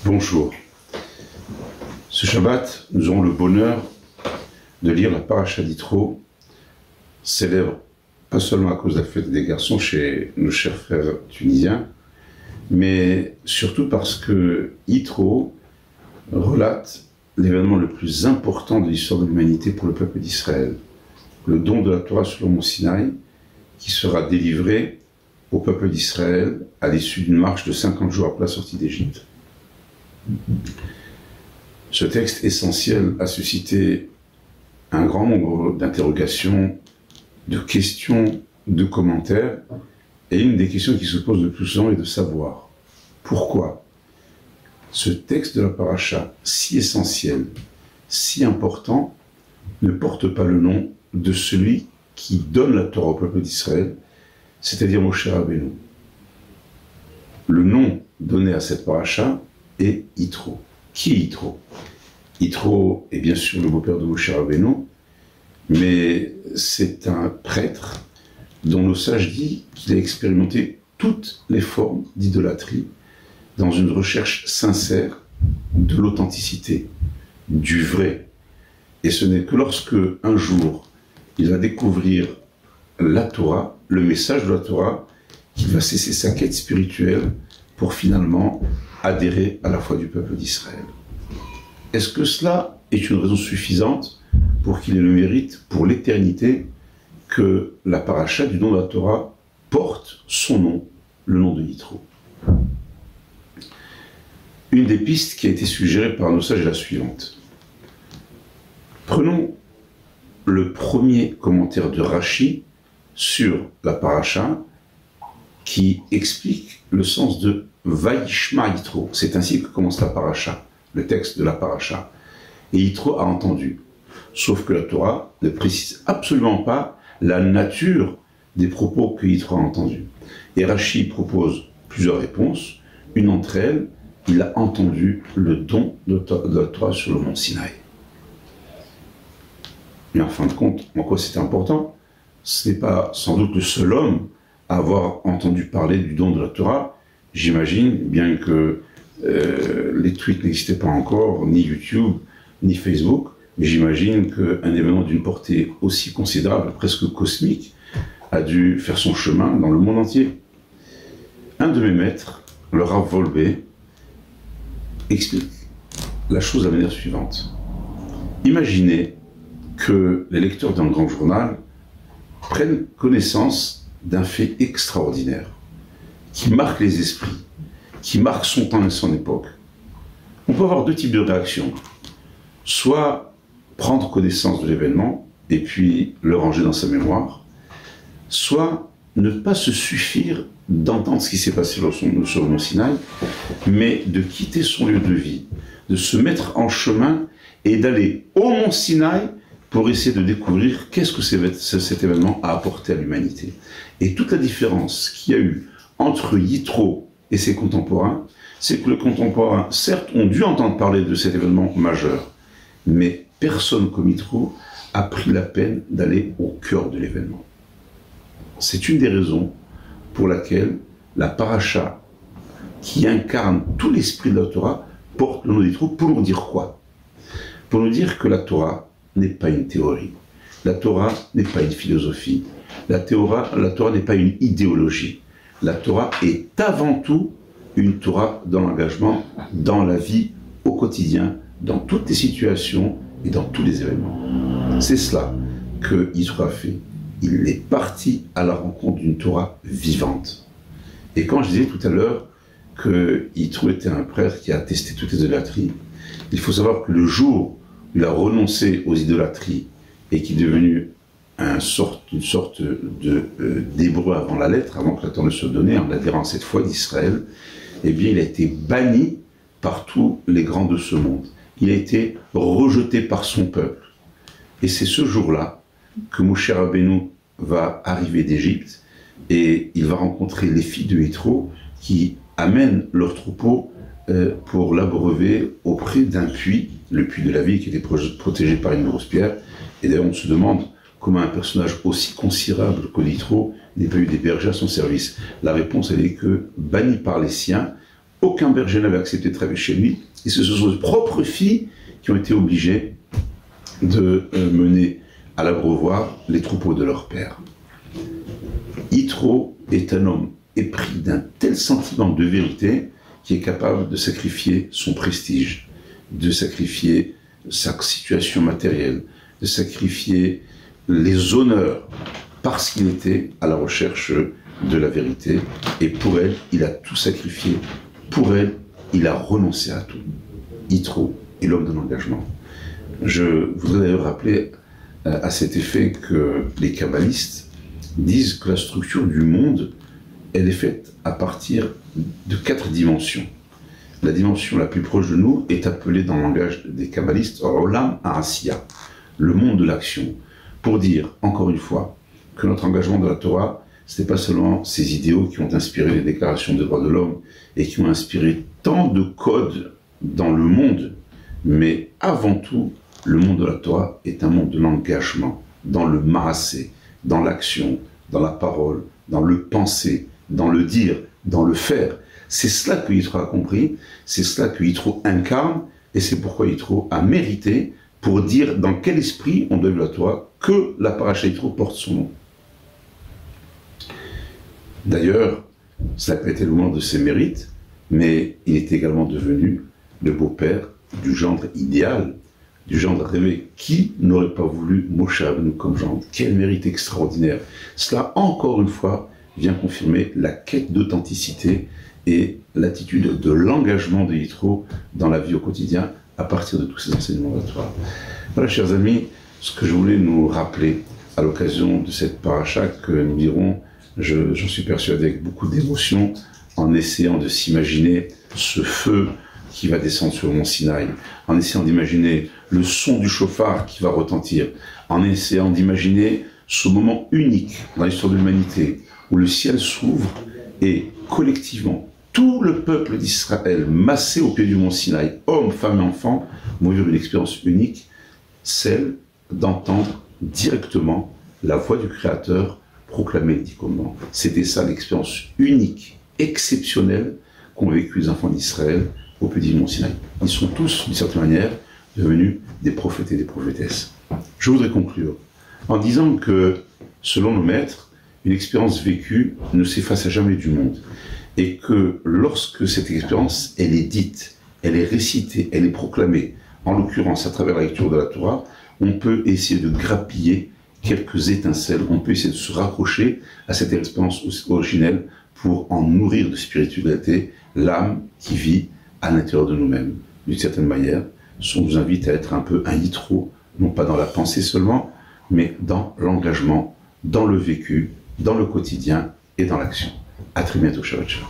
Bonjour. Ce Shabbat, nous aurons le bonheur de lire la paracha d'Yitro, célèbre pas seulement à cause de la fête des garçons chez nos chers frères tunisiens, mais surtout parce que Yitro relate l'événement le plus important de l'histoire de l'humanité pour le peuple d'Israël, le don de la Torah sur le mont Sinaï, qui sera délivré au peuple d'Israël à l'issue d'une marche de 50 jours après la sortie d'Égypte. Ce texte essentiel a suscité un grand nombre d'interrogations, de questions, de commentaires, et une des questions qui se pose le plus souvent est de savoir pourquoi ce texte de la paracha, si essentiel, si important, ne porte pas le nom de celui qui donne la Torah au peuple d'Israël, c'est-à-dire Moshe Rabbeinu. Le nom donné à cette paracha est Yitro. Qui est Yitro? Yitro est bien sûr le beau-père de Moshe Rabbeinu, mais c'est un prêtre dont nos sages disent qu'il a expérimenté toutes les formes d'idolâtrie dans une recherche sincère de l'authenticité, du vrai. Et ce n'est que lorsque, un jour, il va découvrir la Torah, le message de la Torah, qu'il va cesser sa quête spirituelle pour finalement adhérer à la foi du peuple d'Israël. Est-ce que cela est une raison suffisante pour qu'il ait le mérite pour l'éternité que la paracha du don de la Torah porte son nom, le nom de Yitro? Une des pistes qui a été suggérée par nos sages est la suivante. Prenons le premier commentaire de Rashi sur la paracha qui explique le sens de Vayishma Yitro. C'est ainsi que commence la paracha, le texte de la paracha. Et Yitro a entendu. Sauf que la Torah ne précise absolument pas la nature des propos que Yitro a entendus. Et Rashi propose plusieurs réponses. Une d'entre elles, il a entendu le don de la Torah sur le mont Sinaï. Mais en fin de compte, en quoi c'est important? Ce n'est pas sans doute le seul homme à avoir entendu parler du don de la Torah. J'imagine, bien que les tweets n'existaient pas encore, ni YouTube, ni Facebook, mais j'imagine qu'un événement d'une portée aussi considérable, presque cosmique, a dû faire son chemin dans le monde entier. Un de mes maîtres, le Rav Wolbe, explique la chose de la manière suivante. Imaginez que les lecteurs d'un grand journal prennent connaissance d'un fait extraordinaire, qui marque les esprits, qui marque son temps et son époque. On peut avoir deux types de réactions. Soit prendre connaissance de l'événement et puis le ranger dans sa mémoire, soit ne pas se suffire d'entendre ce qui s'est passé sur le mont Sinaï, mais de quitter son lieu de vie, de se mettre en chemin et d'aller au mont Sinaï pour essayer de découvrir qu'est-ce que cet événement a apporté à l'humanité. Et toute la différence qu'il y a eu entre Yitro et ses contemporains, c'est que les contemporains, certes, ont dû entendre parler de cet événement majeur, mais personne comme Yitro a pris la peine d'aller au cœur de l'événement. C'est une des raisons pour laquelle la paracha, qui incarne tout l'esprit de la Torah, porte le nom d'Yitro pour nous dire quoi? Pour nous dire que la Torah n'est pas une théorie. La Torah n'est pas une philosophie. La Torah n'est pas une idéologie. La Torah est avant tout une Torah dans l'engagement, dans la vie au quotidien, dans toutes les situations et dans tous les événements. C'est cela que Yitro a fait. Il est parti à la rencontre d'une Torah vivante. Et quand je disais tout à l'heure que Yitro était un prêtre qui a testé toutes les idolâtries, il faut savoir que le jour où il a renoncé aux idolâtries et qui est devenu une sorte d'hébreu avant la lettre, avant que la Torah ne soit donnée, en adhérant à cette foi d'Israël, eh bien il a été banni par tous les grands de ce monde. Il a été rejeté par son peuple. Et c'est ce jour-là que Moshe Rabbeinu va arriver d'Égypte et il va rencontrer les filles de Yitro qui amènent leur troupeau pour l'abreuver auprès d'un puits, le puits de la vie qui était protégé par une grosse pierre. Et d'ailleurs on se demande comment un personnage aussi considérable que Yitro n'ait pas eu des bergers à son service. La réponse elle est que banni par les siens, aucun berger n'avait accepté de travailler chez lui, et ce sont ses propres filles qui ont été obligées de mener à l'abreuvoir les troupeaux de leur père. Yitro est un homme épris d'un tel sentiment de vérité qui est capable de sacrifier son prestige, de sacrifier sa situation matérielle, de sacrifier les honneurs parce qu'il était à la recherche de la vérité. Et pour elle, il a tout sacrifié. Pour elle, il a renoncé à tout. Yitro est l'homme de l'engagement. Je voudrais d'ailleurs rappeler à cet effet que les kabbalistes disent que la structure du monde, elle est faite à partir de 4 dimensions. La dimension la plus proche de nous est appelée dans le langage des kabbalistes Olam HaAsiya, le monde de l'action, pour dire, encore une fois, que notre engagement de la Torah, ce n'est pas seulement ces idéaux qui ont inspiré les déclarations des droits de l'homme et qui ont inspiré tant de codes dans le monde, mais avant tout, le monde de la Torah est un monde de l'engagement, dans le maasé, dans l'action, dans la parole, dans le penser, dans le dire, dans le faire. C'est cela que Yitro a compris, c'est cela que Yitro incarne, et c'est pourquoi Yitro a mérité pour dire dans quel esprit on doit vivre la Torah que la paracha Yitro porte son nom. D'ailleurs, cela a été le moment de ses mérites, mais il est également devenu le beau-père du gendre idéal, du gendre rêvé. Qui n'aurait pas voulu Moshe Rabbeinu comme gendre? Quel mérite extraordinaire! Cela, encore une fois, vient confirmer la quête d'authenticité et l'attitude de l'engagement de Yitro dans la vie au quotidien à partir de tous ces enseignements de la Torah. Voilà, chers amis, ce que je voulais nous rappeler à l'occasion de cette paracha que nous dirons, j'en suis persuadé, avec beaucoup d'émotion, en essayant de s'imaginer ce feu qui va descendre sur le mont Sinaï, en essayant d'imaginer le son du chauffard qui va retentir, en essayant d'imaginer ce moment unique dans l'histoire de l'humanité où le ciel s'ouvre et collectivement tout le peuple d'Israël massé au pied du mont Sinaï, hommes, femmes et enfants, vont vivre une expérience unique, celle d'entendre directement la voix du Créateur proclamer les 10 commandements. C'était ça l'expérience unique, exceptionnelle qu'ont vécu les enfants d'Israël au pied du mont Sinaï. Ils sont tous, d'une certaine manière, devenus des prophètes et des prophétesses. Je voudrais conclure en disant que, selon nos maîtres, une expérience vécue ne s'efface à jamais du monde. Et que lorsque cette expérience, elle est dite, elle est récitée, elle est proclamée, en l'occurrence à travers la lecture de la Torah, on peut essayer de grappiller quelques étincelles, on peut essayer de se raccrocher à cette expérience originelle pour en nourrir de spiritualité l'âme qui vit à l'intérieur de nous-mêmes. D'une certaine manière, on nous invite à être un peu un Yitro, non pas dans la pensée seulement, mais dans l'engagement, dans le vécu, dans le quotidien et dans l'action. À très bientôt, Shabbat Shalom.